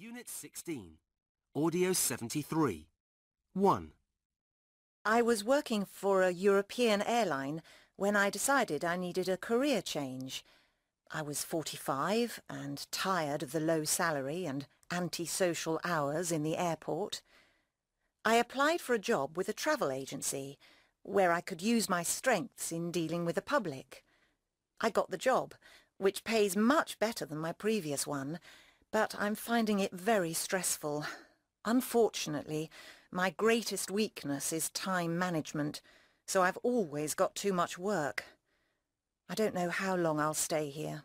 Unit 16, Audio 73. 1. I was working for a European airline when I decided I needed a career change. I was 45 and tired of the low salary and antisocial hours in the airport. I applied for a job with a travel agency where I could use my strengths in dealing with the public. I got the job, which pays much better than my previous one, but I'm finding it very stressful. Unfortunately, my greatest weakness is time management, so I've always got too much work. I don't know how long I'll stay here.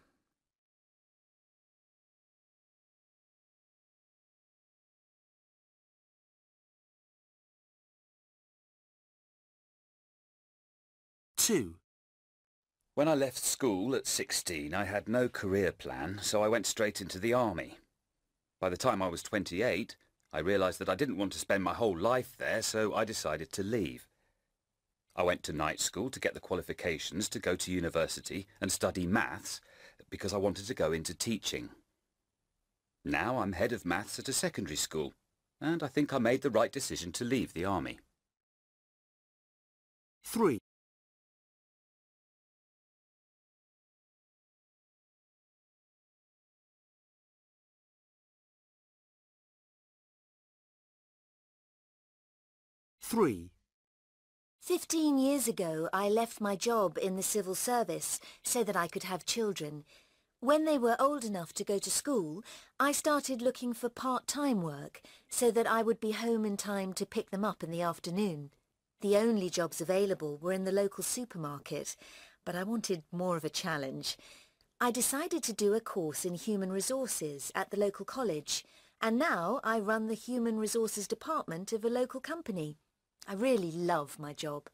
Two. When I left school at 16, I had no career plan, so I went straight into the army. By the time I was 28, I realised that I didn't want to spend my whole life there, so I decided to leave. I went to night school to get the qualifications to go to university and study maths because I wanted to go into teaching. Now I'm head of maths at a secondary school, and I think I made the right decision to leave the army. 3. Three. 15 years ago, I left my job in the civil service so that I could have children. When they were old enough to go to school, I started looking for part-time work so that I would be home in time to pick them up in the afternoon. The only jobs available were in the local supermarket, but I wanted more of a challenge. I decided to do a course in human resources at the local college, and now I run the human resources department of a local company. I really love my job.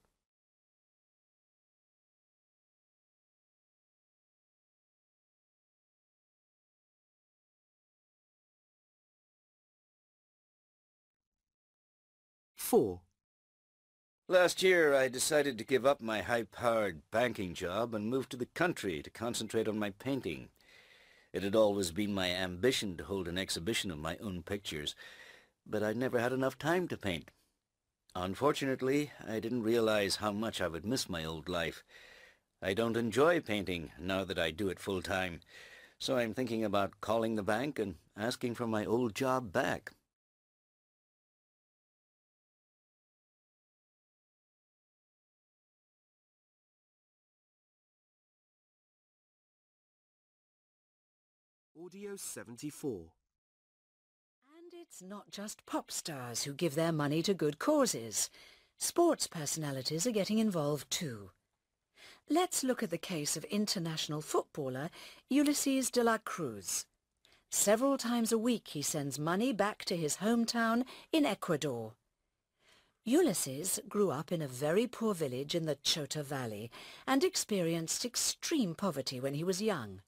Four. Last year, I decided to give up my high-powered banking job and move to the country to concentrate on my painting. It had always been my ambition to hold an exhibition of my own pictures, but I never had enough time to paint. Unfortunately, I didn't realize how much I would miss my old life. I don't enjoy painting now that I do it full-time, so I'm thinking about calling the bank and asking for my old job back. Audio 74. And it's not just pop stars who give their money to good causes. Sports personalities are getting involved too. Let's look at the case of international footballer Ulises de la Cruz. Several times a week he sends money back to his hometown in Ecuador. Ulises grew up in a very poor village in the Chota Valley and experienced extreme poverty when he was young.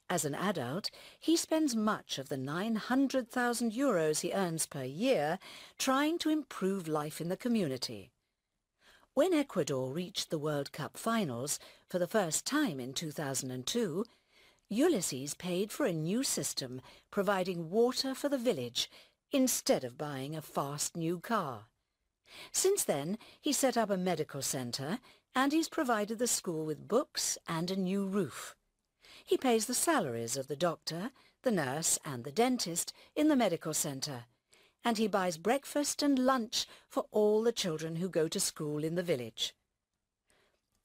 As an adult, he spends much of the 900,000 euros he earns per year trying to improve life in the community. When Ecuador reached the World Cup finals for the first time in 2002, Ulises paid for a new system providing water for the village instead of buying a fast new car. Since then, he set up a medical centre and he's provided the school with books and a new roof. He pays the salaries of the doctor, the nurse and the dentist in the medical centre, and he buys breakfast and lunch for all the children who go to school in the village.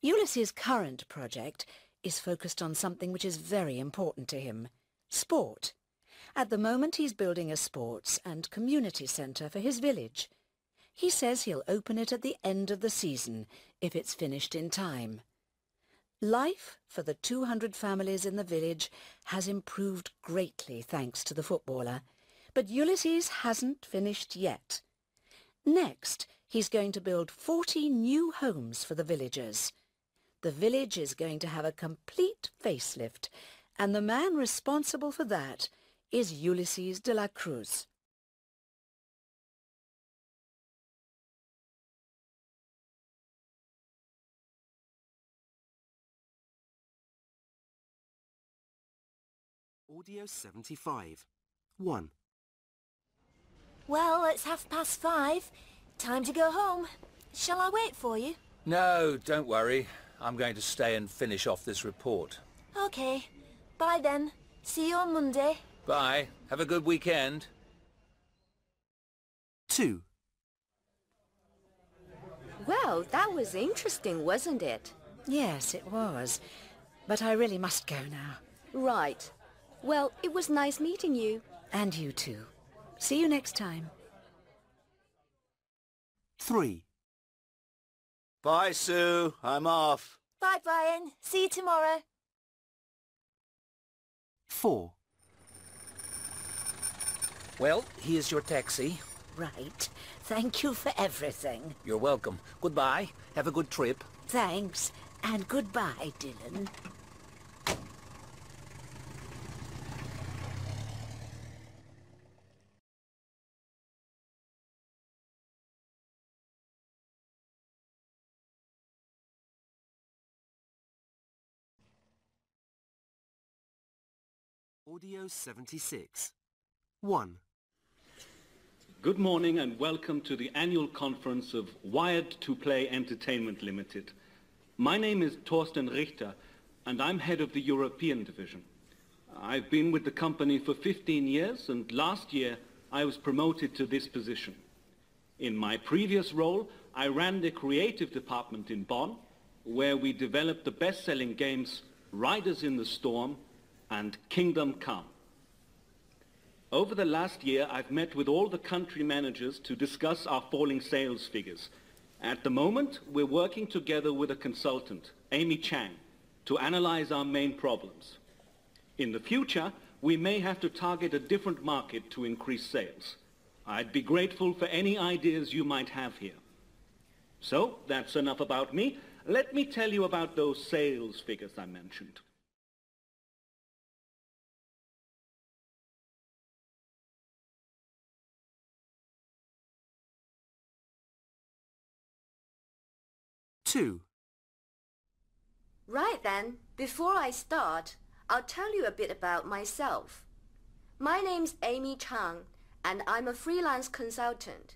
Ulises' current project is focused on something which is very important to him, sport. At the moment he's building a sports and community centre for his village. He says he'll open it at the end of the season, if it's finished in time. Life for the 200 families in the village has improved greatly thanks to the footballer, but Ulises hasn't finished yet. Next, he's going to build 40 new homes for the villagers. The village is going to have a complete facelift, and the man responsible for that is Ulises de la Cruz. Audio 75. 1. Well, it's 5:30. Time to go home. Shall I wait for you? No, don't worry. I'm going to stay and finish off this report. Okay. Bye then. See you on Monday. Bye. Have a good weekend. 2, Well, that was interesting, wasn't it? Yes, it was. But I really must go now. Right. Well, it was nice meeting you. And you too. See you next time. 3, Bye, Sue. I'm off. Bye, Brian. See you tomorrow. 4, Well, here's your taxi. Right. Thank you for everything. You're welcome. Goodbye. Have a good trip. Thanks. And goodbye, Dylan. Audio 76. 1, Good morning and welcome to the annual conference of Wired to Play Entertainment Limited. My name is Thorsten Richter and I'm head of the European division. I've been with the company for 15 years and last year I was promoted to this position. In my previous role, I ran the creative department in Bonn, where we developed the best-selling games Riders in the Storm and Kingdom Come. Over the last year, I've met with all the country managers to discuss our falling sales figures. At the moment, we're working together with a consultant, Amy Chang, to analyze our main problems. In the future, we may have to target a different market to increase sales. I'd be grateful for any ideas you might have here. So, that's enough about me. Let me tell you about those sales figures I mentioned. Two, Right then, before I start, I'll tell you a bit about myself. My name's Amy Chang, and I'm a freelance consultant.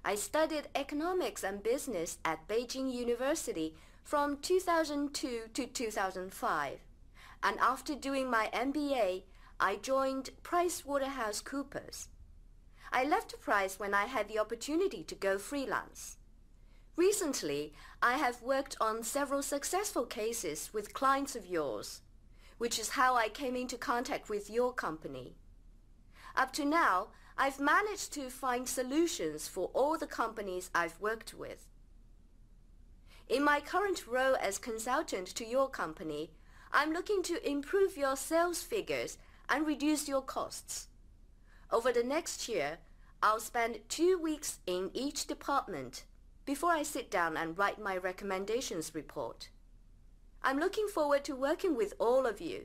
I studied economics and business at Beijing University from 2002 to 2005. And after doing my MBA, I joined PricewaterhouseCoopers. I left Price when I had the opportunity to go freelance. Recently, I have worked on several successful cases with clients of yours, which is how I came into contact with your company. Up to now, I've managed to find solutions for all the companies I've worked with. In my current role as consultant to your company, I'm looking to improve your sales figures and reduce your costs. Over the next year, I'll spend 2 weeks in each department before I sit down and write my recommendations report. I'm looking forward to working with all of you.